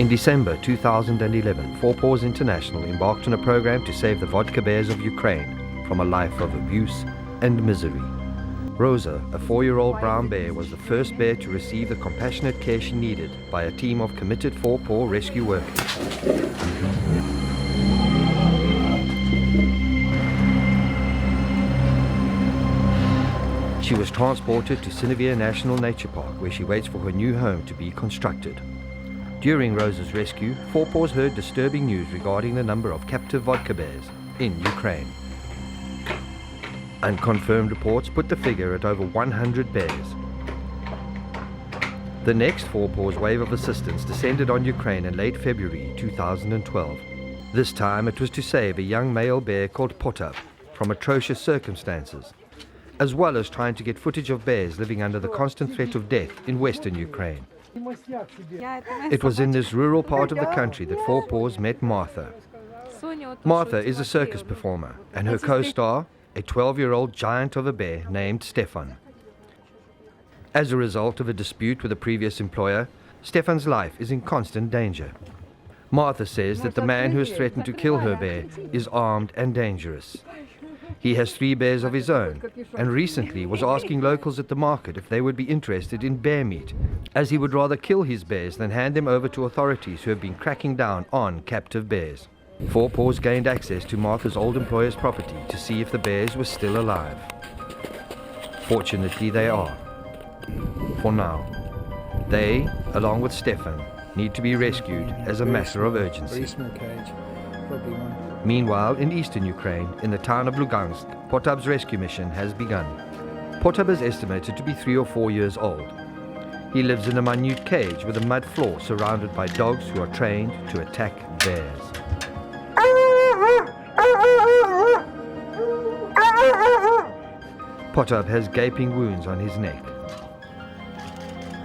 In December 2011, PAWS International embarked on a program to save the vodka bears of Ukraine from a life of abuse and misery. Rosa, a 4-year-old brown bear, was the first bear to receive the compassionate care she needed by a team of committed PAWS rescue workers. She was transported to Synevyr National Nature Park, where she waits for her new home to be constructed. During Rosa's rescue, PAWS heard disturbing news regarding the number of captive vodka bears in Ukraine. Unconfirmed reports put the figure at over 100 bears. The next PAWS wave of assistance descended on Ukraine in late February 2012. This time it was to save a young male bear called Potap from atrocious circumstances, as well as trying to get footage of bears living under the constant threat of death in western Ukraine. It was in this rural part of the country that PAWS met Martha. Martha is a circus performer, and her co-star, a 12-year-old giant of a bear named Stefan. As a result of a dispute with a previous employer, Stefan's life is in constant danger. Martha says that the man who has threatened to kill her bear is armed and dangerous. He has 3 bears of his own, and recently was asking locals at the market if they would be interested in bear meat, as he would rather kill his bears than hand them over to authorities who have been cracking down on captive bears. PAWS gained access to Martha's old employer's property to see if the bears were still alive. Fortunately, they are. For now. They, along with Stefan, need to be rescued as a matter of urgency. Meanwhile, in eastern Ukraine, in the town of Lugansk, Potap's rescue mission has begun. Potap is estimated to be 3 or 4 years old. He lives in a minute cage with a mud floor surrounded by dogs who are trained to attack bears. Potap has gaping wounds on his neck.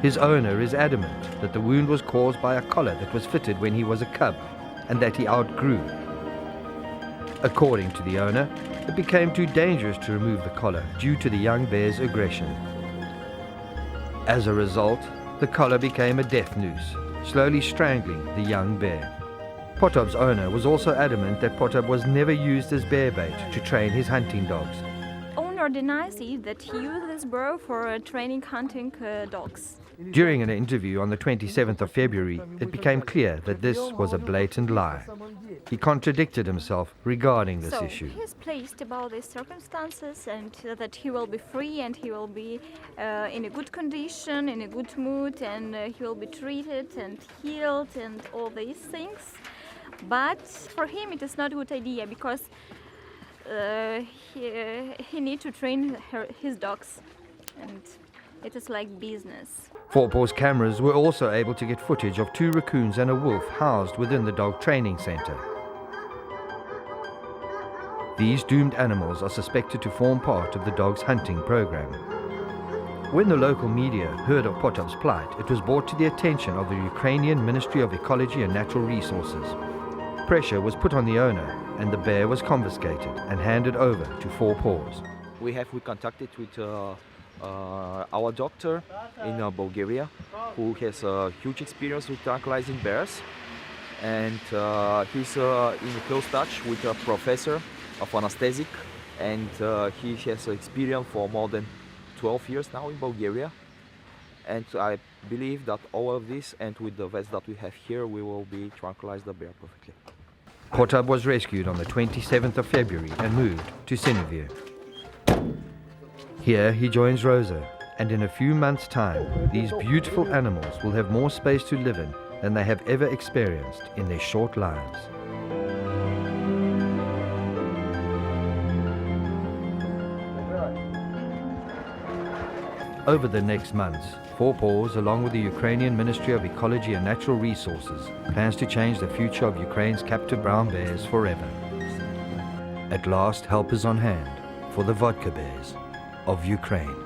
His owner is adamant that the wound was caused by a collar that was fitted when he was a cub and that he outgrew. According to the owner, it became too dangerous to remove the collar due to the young bear's aggression. As a result, the collar became a death noose, slowly strangling the young bear. Potap's owner was also adamant that Potap was never used as bear bait to train his hunting dogs. Owner denies it that he used this burrow for training hunting dogs. During an interview on the 27th of February, it became clear that this was a blatant lie. He contradicted himself regarding this issue. He is pleased about these circumstances and that he will be free and he will be in a good condition, in a good mood, and he will be treated and healed and all these things. But for him it is not a good idea because he needs to train his dogs, and it is like business. PAWS cameras were also able to get footage of 2 raccoons and a wolf housed within the dog training center. These doomed animals are suspected to form part of the dog's hunting program. When the local media heard of Potap's plight, it was brought to the attention of the Ukrainian Ministry of Ecology and Natural Resources. Pressure was put on the owner, and the bear was confiscated and handed over to PAWS. We contacted with our doctor in Bulgaria, who has a huge experience with tranquilizing bears, and he's in close touch with a professor of anesthetic, and he has experience for more than 12 years now in Bulgaria. And I believe that all of this, and with the vets that we have here, we will be tranquilize the bear perfectly. Potap was rescued on the 27th of February and moved to Synevyr. Here he joins Rosa, and in a few months' time, these beautiful animals will have more space to live in than they have ever experienced in their short lives. Over the next months, PAWS, along with the Ukrainian Ministry of Ecology and Natural Resources, plans to change the future of Ukraine's captive brown bears forever. At last, help is on hand for the vodka bears of Ukraine.